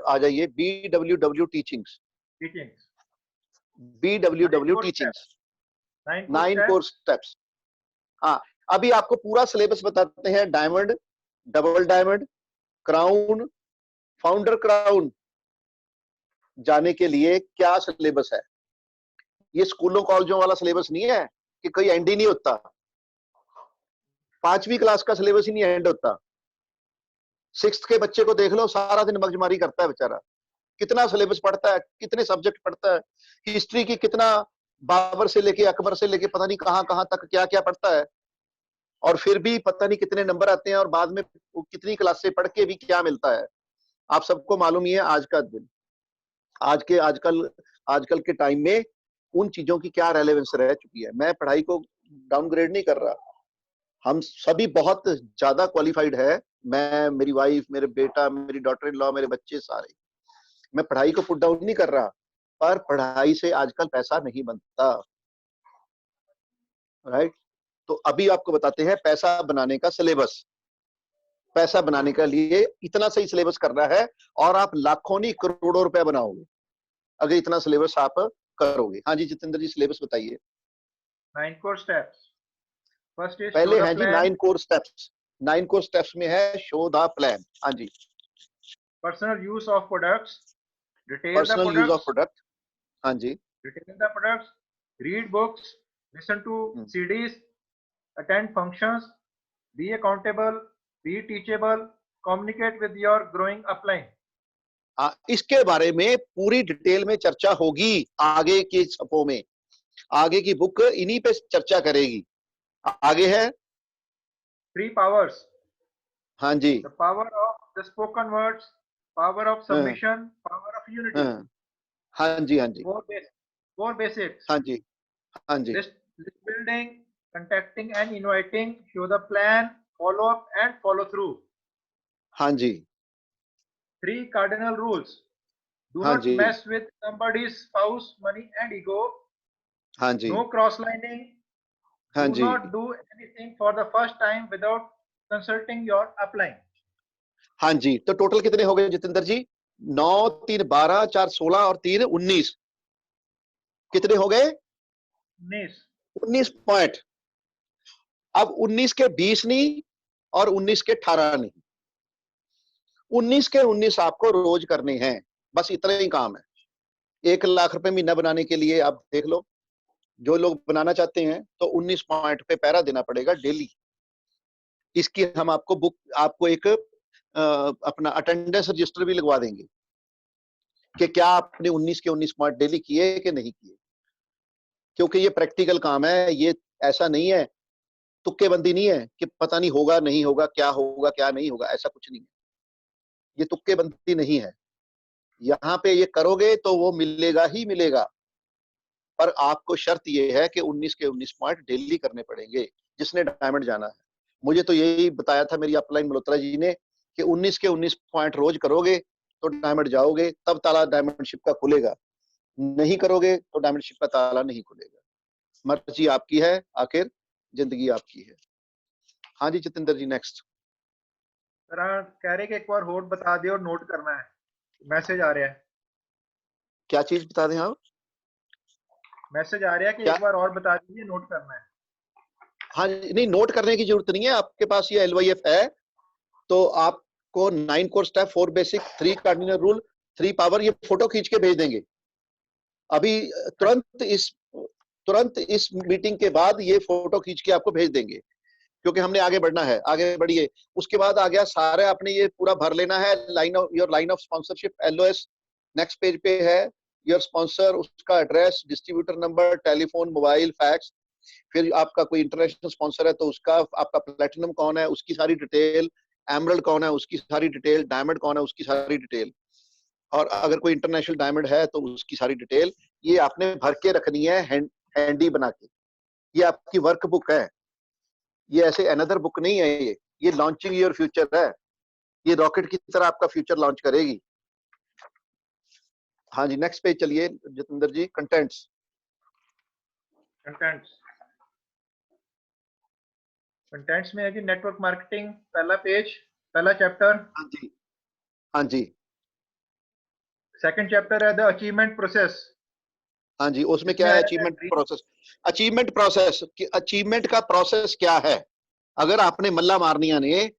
आ जाइए, BWW teachings, BWW teachings, 9 core steps. हाँ, अभी आपको पूरा सिलेबस बताते हैं। Diamond, double diamond, crown, founder crown जाने के लिए क्या सिलेबस है। ये स्कूलों कॉलेजों वाला सिलेबस नहीं है कि कोई एंड ही नहीं होता। 5वीं क्लास का सिलेबस ही नहीं एंड होता। 6th के बच्चे को देख लो, सारा दिन मगजमारी करता है बेचारा। कितना सिलेबस पढ़ता है, कितने सब्जेक्ट पढ़ता है, हिस्ट्री की कितना, बाबर से लेके अकबर से लेके पता नहीं कहां कहां तक क्या क्या पढ़ता है, और फिर भी पता नहीं कितने नंबर आते हैं, और बाद में कितनी क्लास से पढ़ के भी क्या मिलता है। आप सबको मालूम ही है आज का दिन, आजकल के टाइम में उन चीजों की क्या रेलेवेंस रह चुकी है। मैं पढ़ाई को डाउनग्रेड नहीं कर रहा, हम सभी बहुत ज्यादा क्वालिफाइड है। मैं, मेरी वाइफ, मेरे बेटा, मेरी डॉटर इन लॉ, मेरे बच्चे सारे, मैं पढ़ाई को पुट डाउन नहीं कर रहा, पर पढ़ाई से आजकल पैसा नहीं बनता, राइट। तो अभी आपको बताते हैं पैसा बनाने का सिलेबस। पैसा बनाने के लिए इतना सही सिलेबस करना है, और आप लाखों नहीं करोड़ों रुपए बनाओगे अगर इतना सिलेबस आप करोगे। हाँ जी जितेंद्र जी, सिलेबस बताइए। 9 कोर स्टेप्स। फर्स्ट इज पहले है जी 9 कोर स्टेप्स। 9 कोर स्टेप्स में है शो द प्लान। हाँ जी। Personal use of products, detail the personal use of products, product. हाँ जी। Detail the products, read books, listen to CDs, attend functions, be accountable, be teachable, communicate with your growing upline. इसके बारे में पूरी detail में चर्चा होगी आगे की सफों में। आगे की बुक इन्हीं पे चर्चा करेगी। आगे है 3 powers. हाँ जी। The power of the spoken words, power of submission, power of unity. हाँ जी, हाँ जी। 4 basics. हाँ जी, हाँ जी। List building, contacting and inviting, show the plan, follow up and follow through. हाँ जी। 3 cardinal rules. Do हाँ not ji. mess with somebody's spouse, money and ego. हाँ जी। No cross-lining. हाँ Do ji. not do anything for the first time without consulting your upline. हाँ जी। तो total कितने हो गए जितेंद्र जी? 9 3 12 4 16 और 3 19। कितने हो गए? 19 पॉइंट। अब 19 के 20 नहीं और 19 के 18 नहीं, 19 के 19 आपको रोज करने हैं। बस इतना ही काम है। 1 लाख रुपए महीना बनाने के लिए आप देख लो, जो लोग बनाना चाहते हैं तो 19 पॉइंट पे पैरा देना पड़ेगा डेली। इसकी हम आपको बुक, आपको एक अपना अटेंडेंस रजिस्टर भी लगवा देंगे कि क्या आपने 19 के 19 पॉइंट डेली किए कि नहीं किए, क्योंकि ये प्रैक्टिकल काम है। ये ऐसा नहीं है, तुक्केबंदी नहीं है कि पता नहीं होगा नहीं होगा, क्या होगा क्या नहीं होगा, ऐसा कुछ नहीं है। ये तुक्केबंदी नहीं है। यहाँ पे ये करोगे तो वो मिलेगा ही मिलेगा, पर आपको शर्त ये है कि 19 के 19 पॉइंट डेली करने पड़ेंगे जिसने डायमंड जाना है। मुझे तो यही बताया था मेरी अपलाइन मल्होत्रा जी ने कि 19 के 19 पॉइंट रोज करोगे तो डायमंड जाओगे, तब ताला डायमंडशिप का खुलेगा। नहीं करोगे तो डायमंडशिप का ताला नहीं खुलेगा। मर्जी आपकी है, आखिर जिंदगी आपकी है। हाँ जी जितेंद्र जी, नेक्स्ट। सर कह रहे कि एक बार होल्ड बता दिए और नोट करना है, मैसेज आ रहा है। क्या चीज बता दें आप? मैसेज आ रहा है कि क्या? एक बार और बता दीजिए, नोट करना है। हाँ नहीं, नोट करने की जरूरत नहीं है, आपके पास ये LYF है तो आपको 9 core step, 4 basic, 3 cardinal rule, 3 power, ये फोटो खींच के भेज देंगे अभी। तुरंत इस मीटिंग के बाद ये फोटो खींच के आपको भेज देंगे, क्योंकि हमने आगे बढ़ना है। आगे बढ़िए। उसके बाद आ गया सारे आपने ये पूरा भर लेना है। Your line of sponsorship, LOS। Next page पे है योर स्पॉन्सर, उसका address, distributor number, telephone, mobile, fax. फिर आपका कोई इंटरनेशनल स्पॉन्सर है तो उसका, आपका प्लेटिनम कौन है उसकी सारी डिटेल, एमरल्ड कौन है उसकी सारी डिटेल, डायमंड कौन है उसकी सारी डिटेल, और अगर कोई इंटरनेशनल डायमंड है तो उसकी सारी डिटेल ये आपने भर के रखनी है हैंडी बना के। ये आपकी वर्क बुक है, ये ऐसे अनदर बुक नहीं है। ये लॉन्चिंग योर फ्यूचर है। ये रॉकेट की तरह आपका फ्यूचर लॉन्च करेगी। हाँ जी, नेक्स्ट पेज चलिए जितेंद्र जी। कंटेंट्स। कंटेंट्स में है कि नेटवर्क मार्केटिंग, पहला पेज, पहला चैप्टर। हाँ जी, हाँ जी। सेकंड चैप्टर है द अचीवमेंट प्रोसेस। हाँ जी, उसमें क्या है achievement process? Achievement process, achievement का प्रोसेस क्या है? अगर आपने मल्ला मारनिया ने,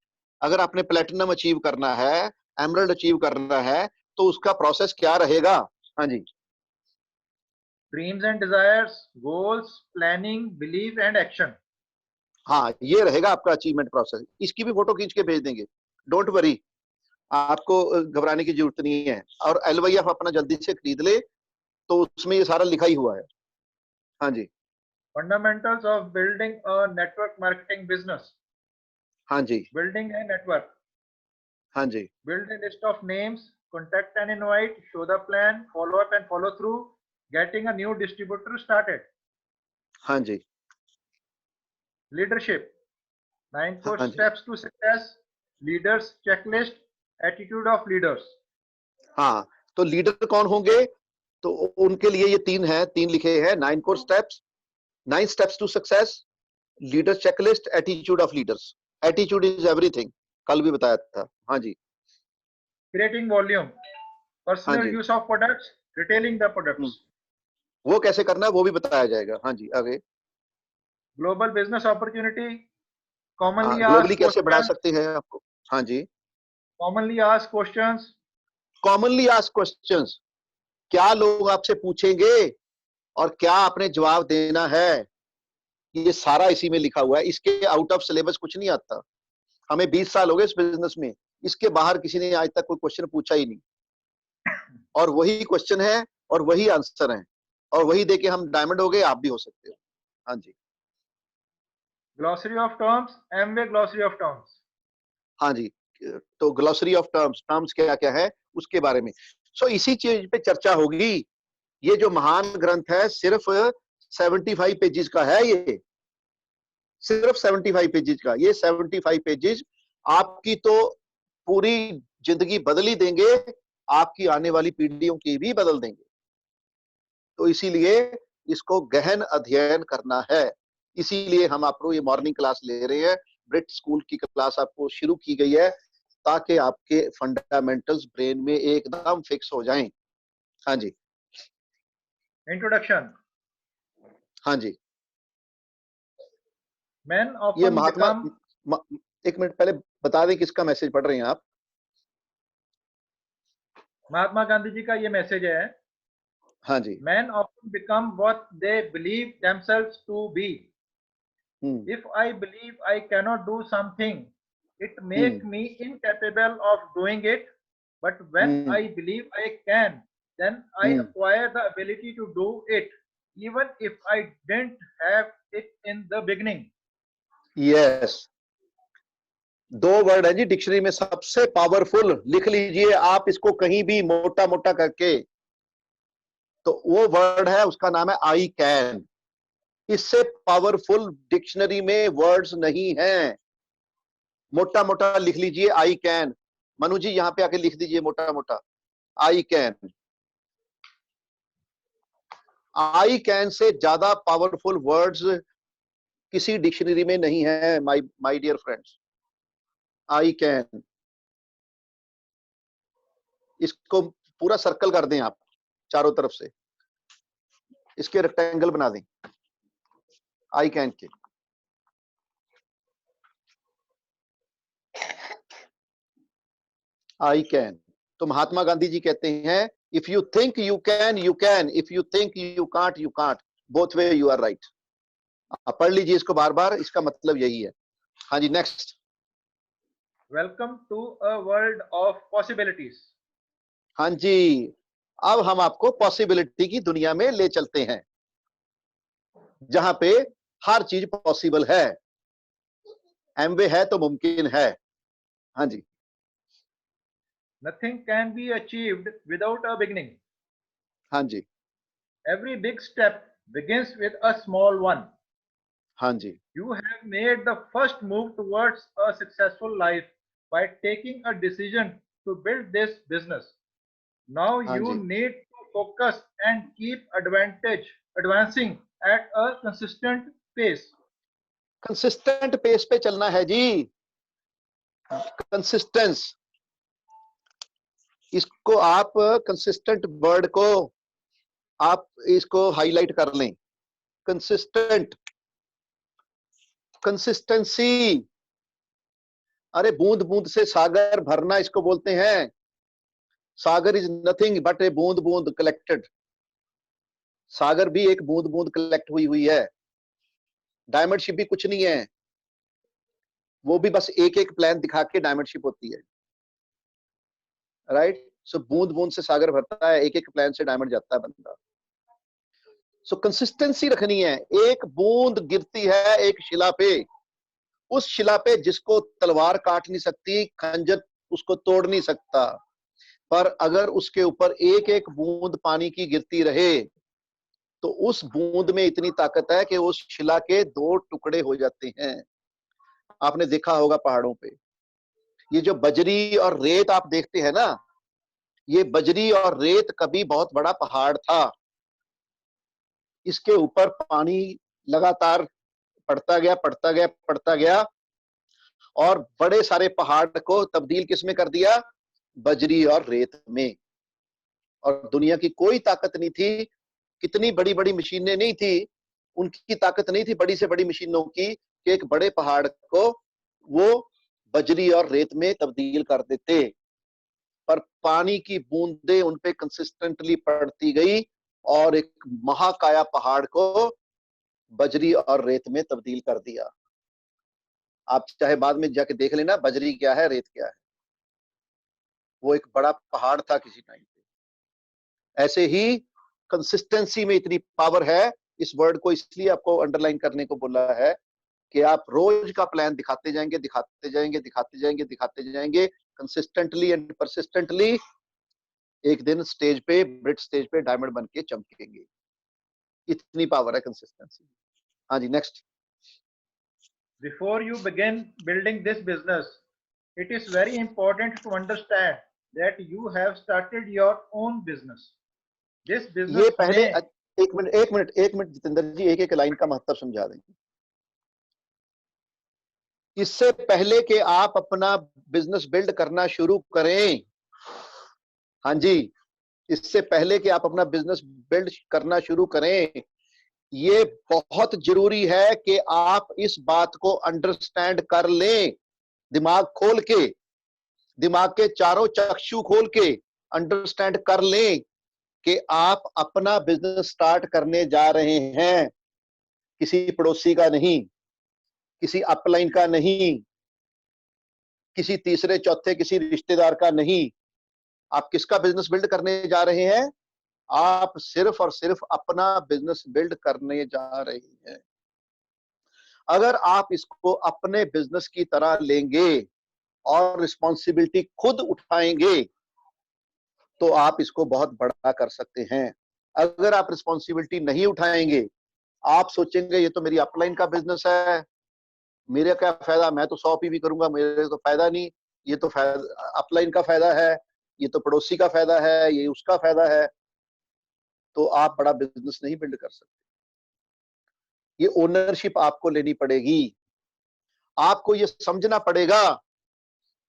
अगर आपने प्लेटिनम अचीव करना है, एमरल्ड अचीव करना है, तो उसका प्रोसेस क्या रहेगा? हाँ जी, dreams and desires, goals, planning, believe and action. हाँ, ये रहेगा आपका अचीवमेंट प्रोसेस। इसकी भी फोटो खींच के भेज देंगे, डोंट वरी, आपको घबराने की जरूरत नहीं है। और LYF अपना जल्दी से खरीद ले, तो उसमें ये सारा लिखा ही हुआ है। हाँ जी, fundamentals of building a network marketing business. हाँ जी, बिल्डिंग ए नेटवर्क, हाँ जी, build a list of names, contact and invite, show the plan, follow up and follow through, getting a new distributor started. हाँ जी, Leadership, 9 core हाँ जी, steps to success, leaders checklist, attitude of leaders. हाँ। तो leader कौन होंगे? तो उनके लिए ये तीन है, तीन लिखे हैं, 9 core steps, 9 steps to success, leader checklist, attitude of leaders. Attitude is everything, कल भी बताया था। हाँ जी, Creating volume, हाँ personal ji, use of products, retailing the products. वो कैसे करना है वो भी बताया जाएगा। हाँ जी, आगे। Global business opportunity, हाँ, commonly ग्लोबली asked कैसे बढ़ा questions, सकते हैं आपको? हाँ जी, commonly asked questions, commonly asked questions, क्या लोग आपसे पूछेंगे और क्या आपने जवाब देना है, ये सारा इसी में लिखा हुआ है। इसके आउट ऑफ सिलेबस कुछ नहीं आता। हमें 20 साल हो गए इस बिजनेस में, इसके बाहर किसी ने आज तक कोई क्वेश्चन पूछा ही नहीं, और वही क्वेश्चन है और वही आंसर है, और वही देके हम डायमंड हो गए, आप भी हो सकते हो। हाँ जी, glossary of terms, Amway glossary of terms. हाँ जी। तो ग्लोसरी ऑफ टर्म्स, टर्म्स क्या क्या है उसके बारे में। सो इसी चीज पे चर्चा होगी। ये जो महान ग्रंथ है सिर्फ 75 पेजेस का है, ये सिर्फ 75 पेजेस का। ये 75 पेजेस आपकी तो पूरी जिंदगी बदल ही देंगे, आपकी आने वाली पीढ़ियों की भी बदल देंगे। तो इसीलिए इसको गहन अध्ययन करना है। इसीलिए हम आपको ये मॉर्निंग क्लास ले रहे हैं, ब्रिट स्कूल की क्लास आपको शुरू की गई है, ताकि आपके फंडामेंटल्स ब्रेन में एकदम फिक्स हो जाएं। हाँ जी, Introduction, हाँ जी। men ये often महात्मा, become, एक मिनट पहले बता दें किसका मैसेज पढ़ रहे हैं आप? महात्मा गांधी जी का ये मैसेज है। हाँ जी, Men often become what they believe themselves to be. If I believe I cannot do something, it makes me incapable of doing it. But when I believe I can, then I acquire the ability to do it, even if I didn't have it in the beginning. Yes. दो word है जी dictionary में सबसे powerful, लिख लीजिए आप इसको कहीं भी मोटा मोटा करके। तो वो वर्ड है, उसका नाम है आई कैन। इससे पावरफुल डिक्शनरी में वर्ड्स नहीं हैं। मोटा मोटा लिख लीजिए आई कैन। मनु जी यहां पे आके लिख दीजिए मोटा मोटा, I can. I can say ज्यादा पावरफुल वर्ड्स किसी डिक्शनरी में नहीं है my dear friends. I can, इसको पूरा सर्कल कर दें आप चारों तरफ से, इसके रेक्टेंगल बना दें आई कैन के। I can. तो महात्मा गांधी जी कहते हैं, if you think you can you can, if you think you can't you can't, both way you are right. आप पढ़ लीजिए इसको बार बार, इसका मतलब यही है। हाँ जी, next. Welcome to a world of possibilities. हाँ जी, अब हम आपको पॉसिबिलिटी की दुनिया में ले चलते हैं, जहां पे हर चीज पॉसिबल है। एमवे है तो मुमकिन है। हाँ जी, Nothing can be achieved without a beginning. हाँ जी, Every big step begins with a small one. हाँ जी, You have made the first move towards a successful life by taking a decision to build this business. Now हाँ you जी। need to focus and keep advancing at a consistent pace. Consistent pace पे चलना है जी, consistence. इसको आप consistent word को आप इसको हाईलाइट कर लें। Consistent, consistency. अरे बूंद बूंद से सागर भरना इसको बोलते हैं। सागर इज नथिंग बट ए बूंद बूंद कलेक्टेड। सागर भी एक बूंद बूंद कलेक्ट हुई हुई है। डायमंड शिप भी कुछ नहीं है, वो भी बस एक एक प्लान दिखा के डायमंड शिप होती है। राइट, सो बूंद बूंद से सागर भरता है, एक एक प्लान से डायमंड जाता है बंदा। सो कंसिस्टेंसी रखनी है। एक बूंद गिरती है एक शिला पे, उस शिला पे जिसको तलवार काट नहीं सकती, खंजर उसको तोड़ नहीं सकता, पर अगर उसके ऊपर एक एक बूंद पानी की गिरती रहे तो उस बूंद में इतनी ताकत है कि उस शिला के 2 टुकड़े हो जाते हैं। आपने देखा होगा पहाड़ों पे ये जो बजरी और रेत आप देखते हैं ना, ये बजरी और रेत कभी बहुत बड़ा पहाड़ था। इसके ऊपर पानी लगातार पड़ता गया, पड़ता गया, पड़ता गया, और बड़े सारे पहाड़ को तब्दील किसमें कर दिया? बजरी और रेत में। और दुनिया की कोई ताकत नहीं थी, कितनी बड़ी बड़ी मशीनें नहीं थी, उनकी ताकत नहीं थी बड़ी से बड़ी मशीनों की कि एक बड़े पहाड़ को वो बजरी और रेत में तब्दील कर देते। पर पानी की बूंदें उन पे कंसिस्टेंटली पड़ती गई और एक महाकाया पहाड़ को बजरी और रेत में तब्दील कर दिया। आप चाहे बाद में जाके देख लेना बजरी क्या है, रेत क्या है। वो एक बड़ा पहाड़ था किसी टाइम पे। ऐसे ही कंसिस्टेंसी में इतनी पावर है। इस वर्ड को इसलिए आपको अंडरलाइन करने को बोला है कि आप रोज का प्लान दिखाते जाएंगे, दिखाते जाएंगे, दिखाते जाएंगे, दिखाते जाएंगे, कंसिस्टेंटली एंड परसिस्टेंटली एक दिन स्टेज पे, ब्रिट स्टेज पे डायमंड बन के चमकेंगे। इतनी पावर है कंसिस्टेंसी। हाँ जी, next. Before you begin building this business, it is very important to understand that you have started your own business. This ये business पहले may एक मिनट जितेंद्र जी, एक एक लाइन का महत्व समझा देंगे। इससे पहले कि आप अपना बिजनेस बिल्ड करना शुरू करें, हाँ जी, इससे पहले कि आप अपना बिजनेस बिल्ड करना शुरू करें, ये बहुत जरूरी है कि आप इस बात को अंडरस्टैंड कर लें, दिमाग खोल के, दिमाग के चारों चक्षु खोल के अंडरस्टैंड कर लें कि आप अपना बिजनेस स्टार्ट करने जा रहे हैं, किसी पड़ोसी का नहीं, किसी अपलाइन का नहीं, किसी तीसरे चौथे किसी रिश्तेदार का नहीं। आप किसका बिजनेस बिल्ड करने जा रहे हैं? आप सिर्फ और सिर्फ अपना बिजनेस बिल्ड करने जा रहे हैं। अगर आप इसको अपने बिजनेस की तरह लेंगे और रिस्पॉन्सिबिलिटी खुद उठाएंगे तो आप इसको बहुत बड़ा कर सकते हैं। अगर आप रिस्पॉन्सिबिलिटी नहीं उठाएंगे, आप सोचेंगे ये तो मेरी अपलाइन का बिजनेस है, मेरे क्या फायदा, मैं तो 100 पीवी करूंगा, मेरे तो फायदा नहीं, ये तो अपलाइन का फायदा है, ये तो पड़ोसी का फायदा है, ये उसका फायदा है, तो आप बड़ा बिजनेस नहीं बिल्ड कर सकते। ये ओनरशिप आपको लेनी पड़ेगी। आपको ये समझना पड़ेगा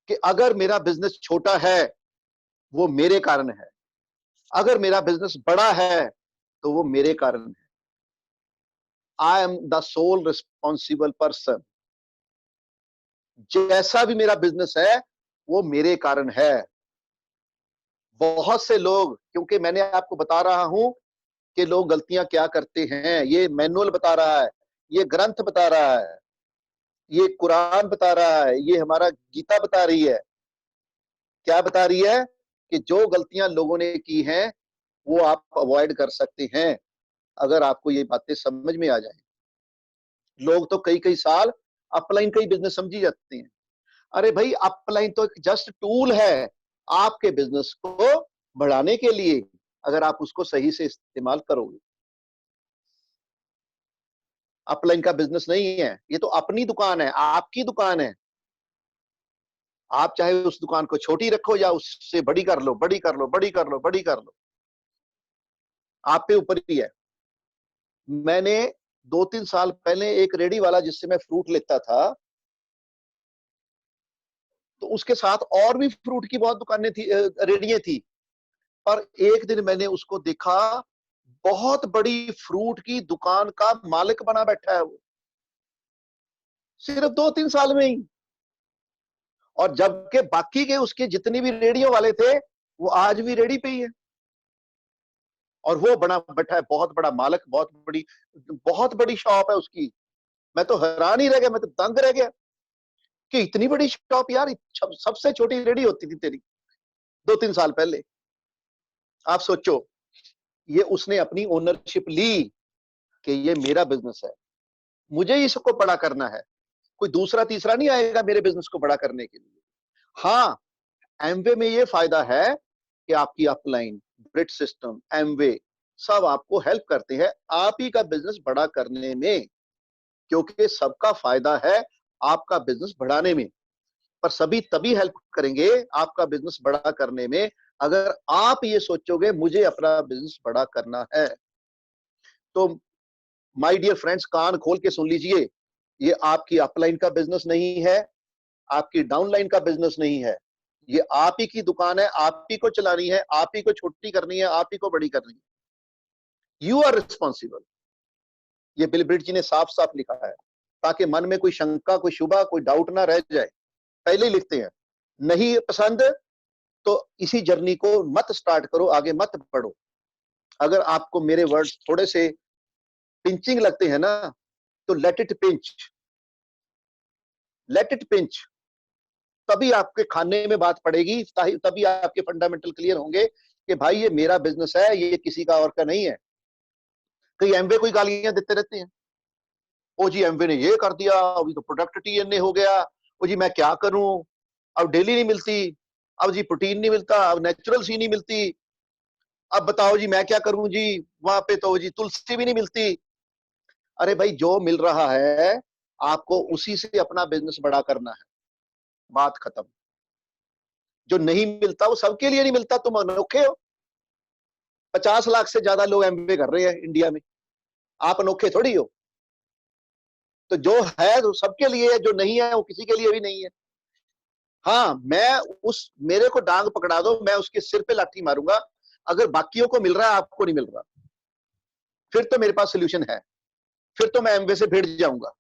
कि अगर मेरा बिजनेस छोटा है वो मेरे कारण है, अगर मेरा बिजनेस बड़ा है तो वो मेरे कारण है। I am the sole responsible person. जैसा भी मेरा बिजनेस है वो मेरे कारण है। बहुत से लोग, क्योंकि मैंने आपको बता रहा हूं कि लोग गलतियां क्या करते हैं, ये मैनुअल बता रहा है, ये ग्रंथ बता रहा है, ये कुरान बता रहा है, ये हमारा गीता बता रही है। क्या बता रही है? कि जो गलतियां लोगों ने की हैं वो आप अवॉइड कर सकते हैं अगर आपको ये बातें समझ में आ जाए। लोग तो कई कई साल अपलाइन का ही बिजनेस समझी जाते हैं। अरे भाई, अपलाइन तो एक जस्ट टूल है आपके बिजनेस को बढ़ाने के लिए, अगर आप उसको सही से इस्तेमाल करोगे। अपलाइन का बिजनेस नहीं है, ये तो अपनी दुकान है, आपकी दुकान है। आप चाहे उस दुकान को छोटी रखो या उससे बड़ी कर लो, बड़ी कर लो, बड़ी कर लो, बड़ी कर लो, आप पे ऊपर ही है। मैंने 2-3 साल पहले एक रेडी वाला जिससे मैं फ्रूट लेता था, तो उसके साथ और भी फ्रूट की बहुत दुकानें थी, रेहड़ियां थी। पर एक दिन मैंने उसको देखा, बहुत बड़ी फ्रूट की दुकान का मालिक बना बैठा है वो, सिर्फ 2-3 साल में ही। और जबकि बाकी के उसके जितनी भी रेहड़ियों वाले थे, वो आज भी रेहड़ी पे ही है, और वो बना बैठा है, बहुत बड़ा मालिक, बहुत बड़ी शॉप है उसकी। मैं तो हैरान ही रह गया, मैं तो दंग रह गया कि इतनी बड़ी शॉप यार, सबसे छोटी रेहड़ी होती थी तेरी 2-3 साल पहले। आप सोचो, ये उसने अपनी ओनरशिप ली कि ये मेरा बिजनेस है, मुझे इसको बड़ा करना है, कोई दूसरा तीसरा नहीं आएगा मेरे बिजनेस को बड़ा करने के लिए। हाँ, एमवे में ये फायदा है कि आपकी अपलाइन, ब्रिज सिस्टम, एमवे सब आपको हेल्प करते हैं आप ही का बिजनेस बड़ा करने में, क्योंकि सबका फायदा है आपका बिजनेस बढ़ाने में। पर सभी तभी हेल्प करेंगे आपका बिजनेस बड़ा करने में अगर आप ये सोचोगे मुझे अपना बिजनेस बड़ा करना है। तो माय डियर फ्रेंड्स, कान खोल के सुन लीजिए, ये आपकी अपलाइन का बिजनेस नहीं है, आपकी डाउनलाइन का बिजनेस नहीं है, ये आप ही की दुकान है, आप ही को चलानी है, आप ही को छोटी करनी है, आप ही को बड़ी करनी है। You are responsible. ये बिल ब्रिट जी ने साफ साफ लिखा है, ताकि मन में कोई शंका, कोई शुभा, कोई डाउट ना रह जाए। पहले ही लिखते हैं, नहीं पसंद तो इसी जर्नी को मत स्टार्ट करो, आगे मत बढ़ो। अगर आपको मेरे वर्ड्स थोड़े से पिंचिंग लगते हैं ना, तो let it pinch, let it pinch. तभी आपके खाने में बात पड़ेगी, तभी आपके फंडामेंटल क्लियर होंगे कि भाई ये मेरा बिजनेस है, ये किसी का और का नहीं है। कई एमवे कोई गालियां देते रहते हैं, ओ जी एमवे ने ये कर दिया, अभी तो प्रोडक्ट टीएनए हो गया, ओ जी मैं क्या करूं, अब डेली नहीं मिलती, अब जी प्रोटीन नहीं मिलता, अब नेचुरल सी नहीं मिलती, अब बताओ जी मैं क्या करूं जी, वहां पे तो जी तुलसी भी नहीं मिलती। अरे भाई, जो मिल रहा है आपको उसी से अपना बिजनेस बड़ा करना है, बात खत्म। जो नहीं मिलता वो सबके लिए नहीं मिलता, तुम अनोखे हो। 50 लाख से ज्यादा लोग एमबीए कर रहे हैं इंडिया में, आप अनोखे थोड़ी हो। तो जो है तो सबके लिए है, जो नहीं है वो किसी के लिए भी नहीं है। हाँ, मैं उस मेरे को डांग पकड़ा दो, मैं उसके सिर पे लाठी मारूंगा। अगर बाकियों को मिल रहा है, आपको नहीं मिल रहा, फिर तो मेरे पास सोल्यूशन है, फिर तो मैं एमवे से भिड़ जाऊंगा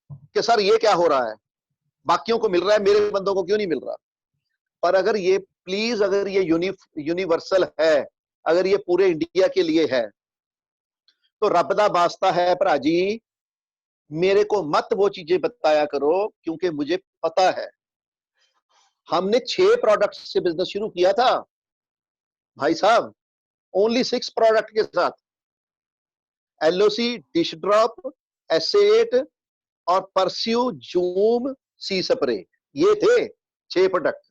कि सर ये क्या हो रहा है, बाकियों को मिल रहा है, मेरे बंदों को क्यों नहीं मिल रहा। पर अगर ये प्लीज, अगर ये यूनिवर्सल है, अगर ये पूरे इंडिया के लिए है, तो रब दा वास्ता है भरा जी, मेरे को मत वो चीजें बताया करो, क्योंकि मुझे पता है। हमने 6 प्रोडक्ट से बिजनेस शुरू किया था भाई साहब, ओनली 6 प्रोडक्ट के साथ, एलओसी, डिश ड्रॉप, एस8 और परस्यू, जूम, सी स्प्रे, ये थे 6 प्रोडक्ट।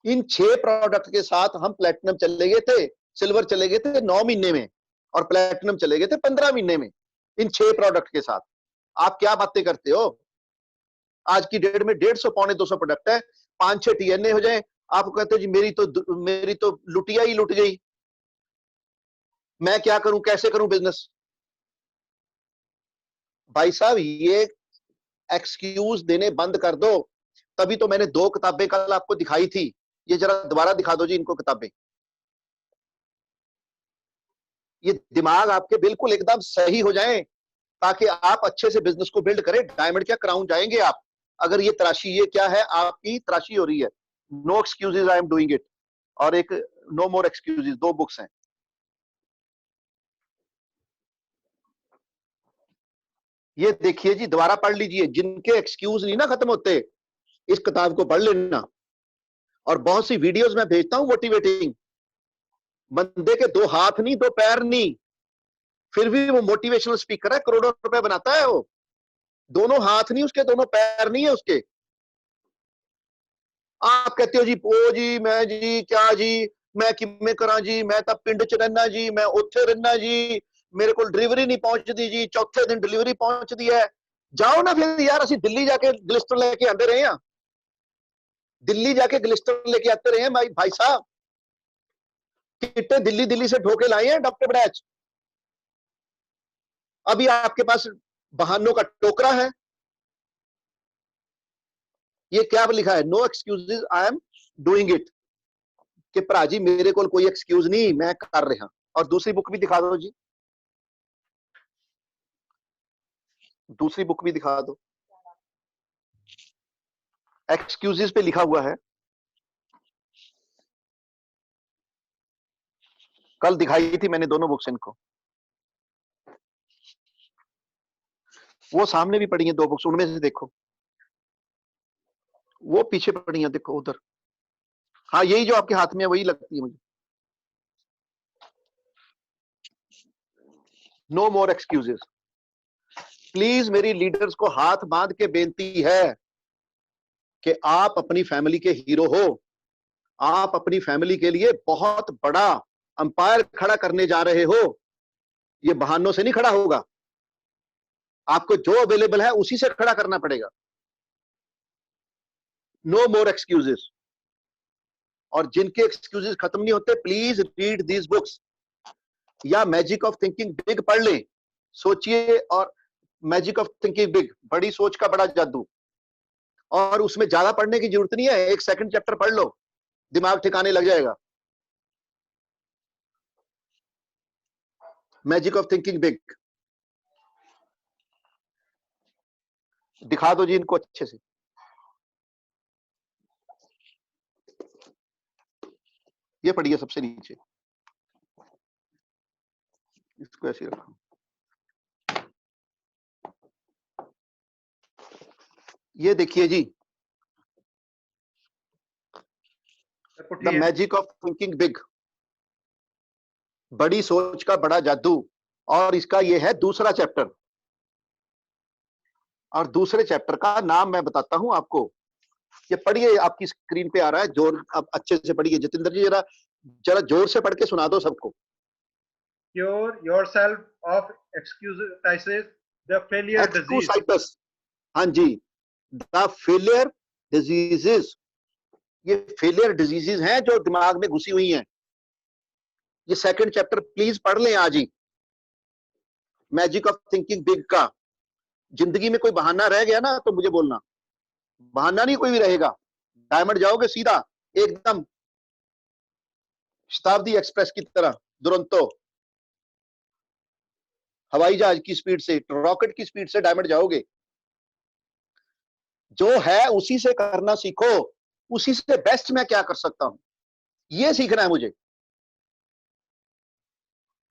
इन 6 प्रोडक्ट के साथ हम प्लेटिनम चले गए थे, सिल्वर चले गए थे 9 महीने में, और प्लेटिनम चले गए थे 15 महीने में, इन 6 प्रोडक्ट के साथ। आप क्या बातें करते हो, आज की डेट में 150 पौने 200 प्रोडक्ट है, 5-6 टीएनए हो जाए, आप कहते हो जी मेरी तो लुटिया ही लुट गई, मैं क्या करूं, कैसे करूं बिजनेस। भाई साहब, ये एक्सक्यूज देने बंद कर दो। तभी तो मैंने 2 किताबें कल आपको दिखाई थी, ये जरा दोबारा दिखा दो जी इनको किताबें। ये दिमाग आपके बिल्कुल एकदम सही हो जाए, ताकि आप अच्छे से बिजनेस को बिल्ड करें, डायमंड क्या क्राउन जाएंगे आप। अगर ये तराशी, ये क्या है, आपकी तराशी हो रही है। No excuses, I am doing it, और एक नो मोर एक्सक्यूजेज, 2 बुक्स हैं। ये देखिए जी, दोबारा पढ़ लीजिए, जिनके एक्सक्यूज नहीं ना खत्म होते, इस किताब को पढ़ लेना। और बहुत सी वीडियोस मैं भेजता हूं मोटिवेटिंग, बंदे के 2 हाथ नहीं, 2 पैर नहीं, फिर भी वो मोटिवेशनल स्पीकर है, करोड़ों रुपए बनाता है वो। दोनों हाथ नहीं उसके, दोनों पैर नहीं है उसके। आप कहते हो जी, ओ जी मैं जी क्या जी, मैं किमें करा जी, मैं तो पिंड च रहना जी, मैं उत्थे रहना जी, मेरे को डिलीवरी नहीं पहुंचती जी, चौथे दिन डिलीवरी पहुंचती है। जाओ ना फिर यार, असि दिल्ली जाके ग्लिस्टर लेके आते रहे हैं, दिल्ली जाके ग्लिस्टर लेके आते रहे हैं भाई साहब, कितने दिल्ली दिल्ली से ढोके लाए हैं डॉक्टर बड़ैच। अभी आपके पास बहानों का टोकरा है, ये क्या लिखा है? No excuses, I am doing it. कि भरा जी मेरे को कोई एक्सक्यूज नहीं, मैं कर रहा। और दूसरी बुक भी दिखा दो जी, दूसरी बुक भी दिखा दो। एक्सक्यूजेस पे लिखा हुआ है, कल दिखाई थी मैंने दोनों बुक्स इनको। वो सामने भी पड़ी हैं 2 बुक्स, उनमें से देखो। वो पीछे पड़ी हैं, देखो उधर। हाँ, यही जो आपके हाथ में है वही लगती है मुझे। No more excuses. प्लीज मेरी लीडर्स को हाथ बांध के बेनती है कि आप अपनी फैमिली के हीरो हो। आप अपनी फैमिली के लिए बहुत बड़ा अंपायर खड़ा करने जा रहे हो। ये बहानों से नहीं खड़ा होगा, आपको जो अवेलेबल है उसी से खड़ा करना पड़ेगा। No more excuses. और जिनके एक्सक्यूजेस खत्म नहीं होते, प्लीज रीड दीज बुक्स, या मैजिक ऑफ थिंकिंग बिग पढ़ लें। सोचिए, और मैजिक ऑफ थिंकिंग बिग, बड़ी सोच का बड़ा जादू। और उसमें ज्यादा पढ़ने की जरूरत नहीं है, एक सेकंड चैप्टर पढ़ लो, दिमाग ठिकाने लग जाएगा। मैजिक ऑफ थिंकिंग बिग दिखा दो जी इनको अच्छे से। ये पढ़िए सबसे नीचे, इसको ऐसे रखो। ये देखिए जी, the magic of thinking big, बड़ी सोच का बड़ा जादू। और इसका ये है दूसरा चैप्टर। और दूसरे चैप्टर का नाम मैं बताता हूं आपको। ये पढ़िए, आपकी स्क्रीन पे आ रहा है, जोर आप अच्छे से पढ़िए। जितेंद्र जी जरा जरा जोर से पढ़ के सुना दो सबको। Cure yourself of excuses, the failure disease. Excusitis, हाँ जी, द फेलियर डिजीजेस। ये फेलियर डिजीजेस हैं जो दिमाग में घुसी हुई हैं। ये सेकंड चैप्टर प्लीज पढ़ लें आज ही, मैजिक ऑफ थिंकिंग बिग का। जिंदगी में कोई बहाना रह गया ना तो मुझे बोलना, बहाना नहीं कोई भी रहेगा। डायमंड जाओगे सीधा एकदम, शताब्दी एक्सप्रेस की तरह दुरंतो, हवाई जहाज की स्पीड से, रॉकेट की स्पीड से डायमंड जाओगे। जो है उसी से करना सीखो, उसी से बेस्ट मैं क्या कर सकता हूं, ये सीखना है मुझे।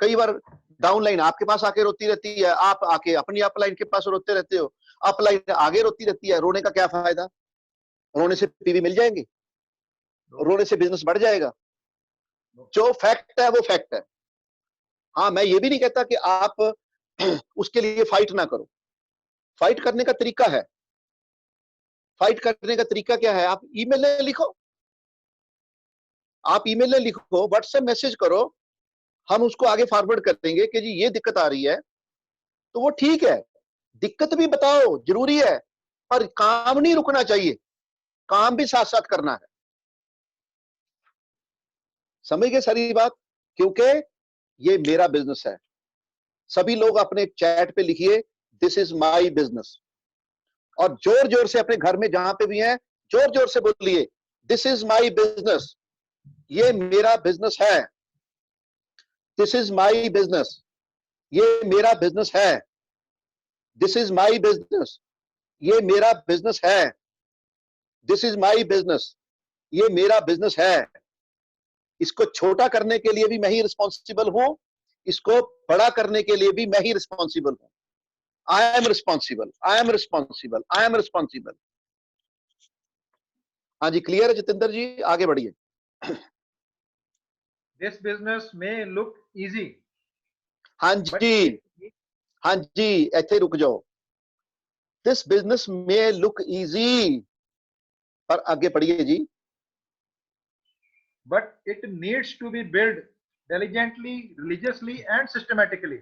कई बार डाउनलाइन आपके पास आके रोती रहती है, आप आके अपनी अपलाइन के पास रोते रहते हो, अपलाइन आगे रोती रहती है। रोने का क्या फायदा? रोने से पीवी मिल जाएंगे, रोने से बिजनेस बढ़ जाएगा। जो फैक्ट है वो फैक्ट है। हाँ, मैं ये भी नहीं कहता कि आप उसके लिए फाइट ना करो। फाइट करने का तरीका है। फाइट करने का तरीका क्या है? आप ईमेल लिखो, आप ईमेल लिखो, व्हाट्सएप मैसेज करो, हम उसको आगे फॉरवर्ड कर देंगे कि जी ये दिक्कत आ रही है। तो वो ठीक है, दिक्कत भी बताओ, जरूरी है, पर काम नहीं रुकना चाहिए, काम भी साथ साथ करना है। समझ गए सारी बात? क्योंकि ये मेरा बिजनेस है। सभी लोग अपने चैट पे लिखिए, दिस इज माई बिजनेस। और जोर जोर से अपने घर में जहां पे भी हैं, जोर जोर से बोलिए, दिस इज माई बिजनेस, ये मेरा बिजनेस है। दिस इज माई बिजनेस, ये मेरा बिजनेस है। दिस इज माई बिजनेस, ये मेरा बिजनेस है। दिस इज माई बिजनेस, ये मेरा बिजनेस है। इसको छोटा करने के लिए भी मैं ही रिस्पॉन्सिबल हूं, इसको बड़ा करने के लिए भी मैं ही रिस्पॉन्सिबल हूं। I am responsible, I am responsible, I am responsible. हाँ जी, क्लियर है जितेंद्र जी? आगे बढ़िए। This business may look easy, हाँ but जी, हाँ जी, ऐसे रुक जाओ। दिस बिजनेस में लुक इजी, पर आगे पढ़िए जी। it needs to be built diligently, religiously, and systematically.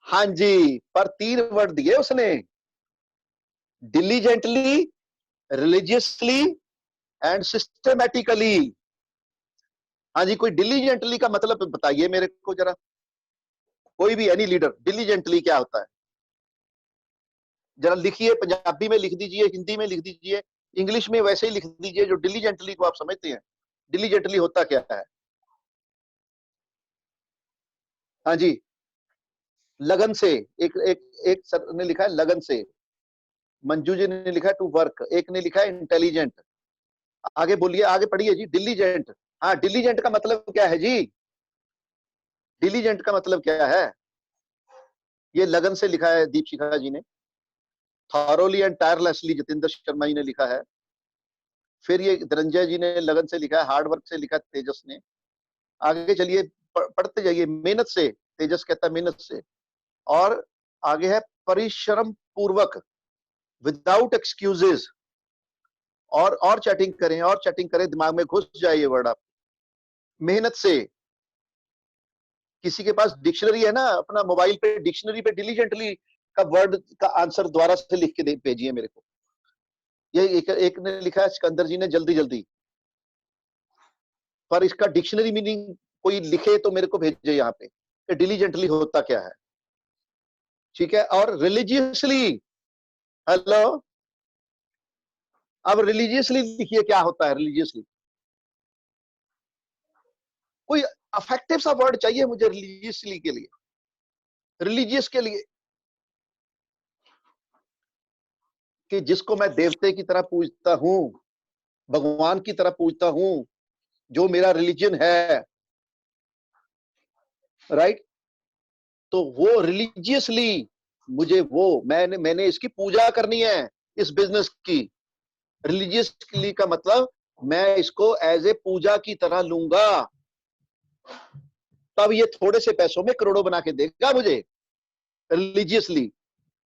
हाँ जी, पर 3 वर्ड दिए उसने, डिलीजेंटली, रिलीजियसली एंड सिस्टमैटिकली। हाँ जी, कोई डिलीजेंटली का मतलब बताइए मेरे को जरा, कोई भी एनी लीडर, डिलीजेंटली क्या होता है? जरा लिखिए, पंजाबी में लिख दीजिए, हिंदी में लिख दीजिए, इंग्लिश में वैसे ही लिख दीजिए जो डिलीजेंटली को आप समझते हैं। डिलीजेंटली होता क्या है? हाँ जी, लगन से। एक एक एक सर ने लिखा है लगन से, मंजू जी ने लिखा है टू वर्क, एक ने लिखा है इंटेलिजेंट। आगे बोलिए, आगे पढ़िए जी। डिलीजेंट, हाँ डिलीजेंट का मतलब क्या है जी? डिलीजेंट का मतलब क्या है? ये लगन से लिखा है दीपशिखा जी ने। Thoroughly and tirelessly Jatinder Sharma ji ने लिखा है। फिर ये धनंजय जी ने लगन से लिखा है, हार्ड वर्क से लिखा है तेजस ने। आगे चलिए, पढ़ते जाइए। मेहनत से, तेजस कहता है मेहनत से। और आगे है परिश्रम पूर्वक, विदाउट एक्सक्यूजेस। और चैटिंग करें, और चैटिंग करें, दिमाग में घुस जाए ये वर्ड आप। मेहनत से। किसी के पास डिक्शनरी है ना, अपना मोबाइल पे डिक्शनरी पे डिलीजेंटली का वर्ड का आंसर दोबारा से लिख के भेजिए मेरे को। ये एक ने लिखा है सिकंदर जी ने, जल्दी जल्दी। पर इसका डिक्शनरी मीनिंग कोई लिखे तो मेरे को भेजे यहाँ पे, कि डिलीजेंटली होता क्या है। ठीक है। और रिलीजियसली, हेलो, अब रिलीजियसली लिखिए क्या होता है रिलीजियसली। कोई अफेक्टिव सा वर्ड चाहिए मुझे रिलीजियसली के लिए, रिलीजियस के लिए, कि जिसको मैं देवते की तरह पूजता हूं, भगवान की तरह पूजता हूं, जो मेरा रिलीजन है, राइट। तो वो रिलीजियसली मुझे, वो मैंने इसकी पूजा करनी है, इस बिजनेस की। रिलीजियसली का मतलब मैं इसको एज ए पूजा की तरह लूंगा, तब ये थोड़े से पैसों में करोड़ों बना के देगा मुझे। रिलीजियसली,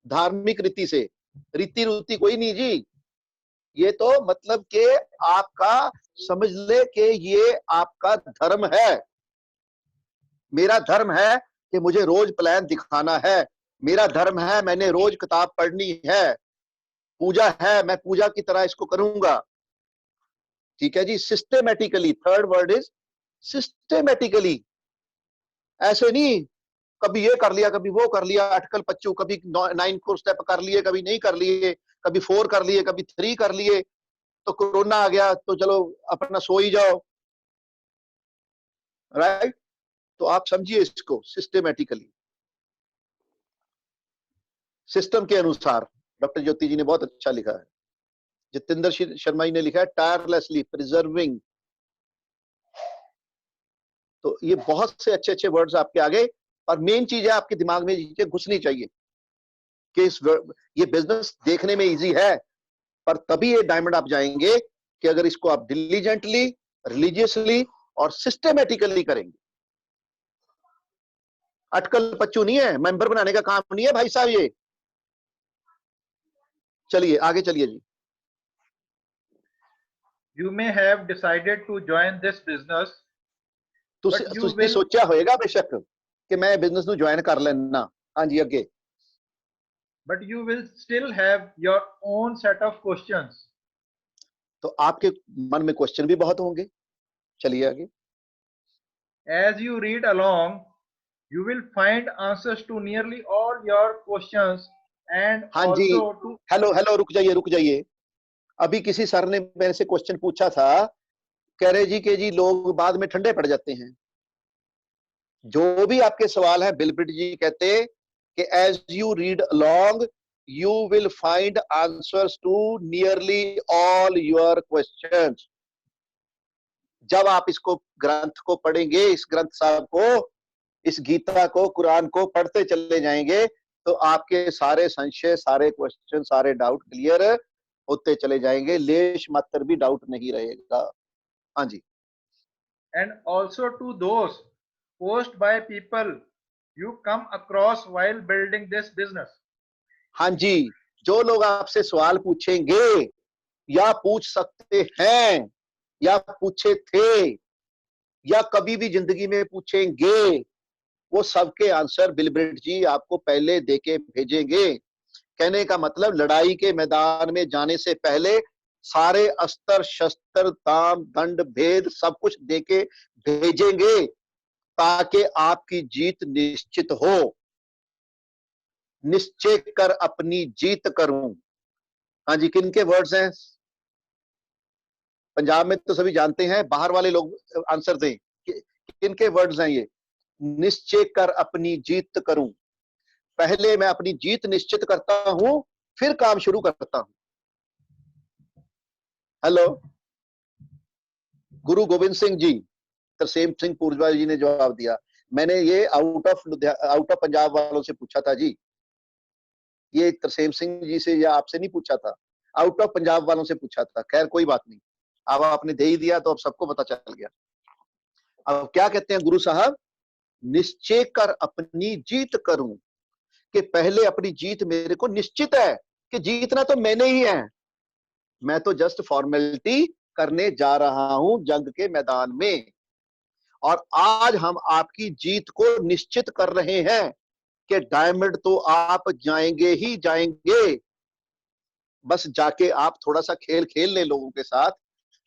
धार्मिक रीति से। रीति रूति कोई नहीं जी, ये तो मतलब कि आपका, समझ ले कि ये आपका धर्म है। मेरा धर्म है कि मुझे रोज प्लान दिखाना है। मेरा धर्म है, मैंने रोज किताब पढ़नी है। पूजा है, मैं पूजा की तरह इसको करूंगा। ठीक है जी। Systematically, third word is systematically. ऐसे नहीं कभी ये कर लिया, कभी वो कर लिया, अटकल पच्चू, कभी 9 को स्टेप कर लिए, कभी नहीं कर लिए, कभी 4 कर लिए, कभी 3 कर लिए, तो कोरोना आ गया तो चलो अपना सो ही जाओ, राइट। तो आप समझिए इसको सिस्टेमेटिकली, सिस्टम के अनुसार। डॉक्टर ज्योति जी ने बहुत अच्छा लिखा है। जितेंद्र शर्मा जी ने लिखा है टायरलेसली प्रिजर्विंग। तो ये बहुत से अच्छे अच्छे वर्ड्स आपके आगे। और मेन चीज है आपके दिमाग में ये घुसनी चाहिए कि ये बिजनेस देखने में इजी है, पर तभी ये डायमंड आप जाएंगे कि अगर इसको आप डिलीजेंटली, रिलीजियसली और सिस्टेमेटिकली करेंगे। अटकल पच्चू नहीं है, मेंबर बनाने का काम नहीं है भाई साहब ये। चलिए आगे चलिए जी। You may have decided to join this business, but you ਤੁਸੀਂ will सोचा होएगा बेशक कि मैं बिजनेस ਨੂੰ ज्वाइन कर लेना। हाँ जी अगे। but you will still have your own set of questions. तो आपके मन में क्वेश्चन भी बहुत होंगे। चलिए आगे। As you read along, you will find answers to nearly all your questions and हाँ जी, also to हेलो हेलो, रुक जाइए रुक जाइए। अभी किसी सर ने मेरे से क्वेश्चन पूछा था, कह रहे जी कि जी लोग बाद में ठंडे पड़ जाते हैं। जो भी आपके सवाल है, बिलप्रीत जी कहते कि as you read along you will find answers to nearly all your questions. जब आप इसको ग्रंथ को पढ़ेंगे, इस ग्रंथ साहब को, इस गीता को, कुरान को पढ़ते चले जाएंगे, तो आपके सारे संशय, सारे क्वेश्चन, सारे डाउट क्लियर होते चले जाएंगे। लेश मात्र भी डाउट नहीं रहेगा। हाँ जी। and also to those posed by people you come across while building this business. हाँ जी, जो लोग आपसे सवाल पूछेंगे या पूछ सकते हैं या पूछे थे या कभी भी जिंदगी में पूछेंगे, वो सबके आंसर बिलब्रेट जी आपको पहले देके भेजेंगे। कहने का मतलब लड़ाई के मैदान में जाने से पहले सारे अस्त्र शस्त्र ताम दंड भेद सब कुछ देके भेजेंगे, ताकि आपकी जीत निश्चित हो। निश्चय कर अपनी जीत करूं। हाँ जी, किन के वर्ड्स हैं? पंजाब में तो सभी जानते हैं, बाहर वाले लोग आंसर दें किनके वर्ड्स हैं ये। निश्चय कर अपनी जीत करूं, पहले मैं अपनी जीत निश्चित करता हूं, फिर काम शुरू करता हूं। हेलो, गुरु गोविंद सिंह जी, तरसेम सिंह पुरजवाल जी ने जवाब दिया। मैंने ये आउट ऑफ पंजाब वालों से पूछा था जी, ये तरसेम सिंह जी से या आपसे नहीं पूछा था, आउट ऑफ पंजाब वालों से पूछा था। खैर कोई बात नहीं, अब आपने दे ही दिया तो अब सबको पता चल गया। अब क्या कहते हैं गुरु साहब, निश्चय कर अपनी जीत करूं, कि पहले अपनी जीत मेरे को निश्चित है कि जीतना तो मैंने ही है, मैं तो जस्ट फॉर्मेलिटी करने जा रहा हूं जंग के मैदान में, और आज हम आपकी जीत को निश्चित कर रहे हैं कि डायमंड तो आप जाएंगे ही जाएंगे। बस जाके आप थोड़ा सा खेल खेल लें लोगों के साथ,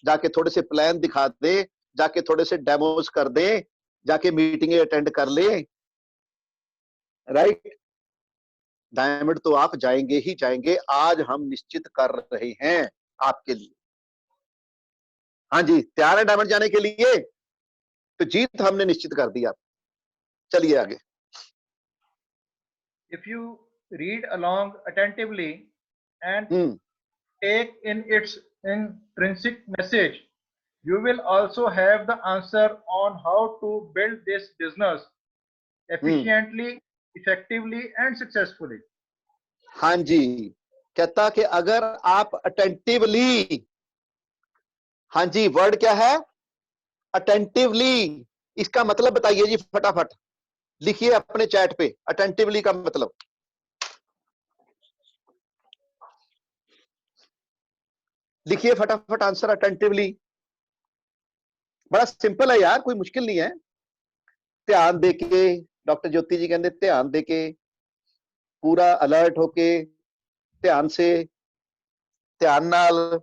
जाके थोड़े से प्लान दिखा दे, जाके थोड़े से डेमोस कर दें, जाके मीटिंगें अटेंड कर लें, राइट। डायमंड तो आप जाएंगे ही जाएंगे, आज हम निश्चित कर रहे हैं आपके लिए। हाँ जी, तैयार है डायमंड जाने के लिए, तो जीत हमने निश्चित कर दी। आप चलिए आगे। If you read along attentively and take in its intrinsic message, you will also have the answer on how to build this business efficiently, effectively and successfully. हाँ जी, कहता कि अगर आप अटेंटिवली, हाँ जी, वर्ड क्या है अटेंटिवली, इसका मतलब बताइए जी फटाफट, लिखिए अपने चैट पे अटेंटिवली का मतलब। लिखिए फटाफट आंसर अटेंटिवली। बड़ा सिंपल है यार, कोई मुश्किल नहीं है। ध्यान देके, डॉक्टर ज्योति जी कहते ध्यान देके, पूरा अलर्ट होके, ध्यान से, ध्यान नाल।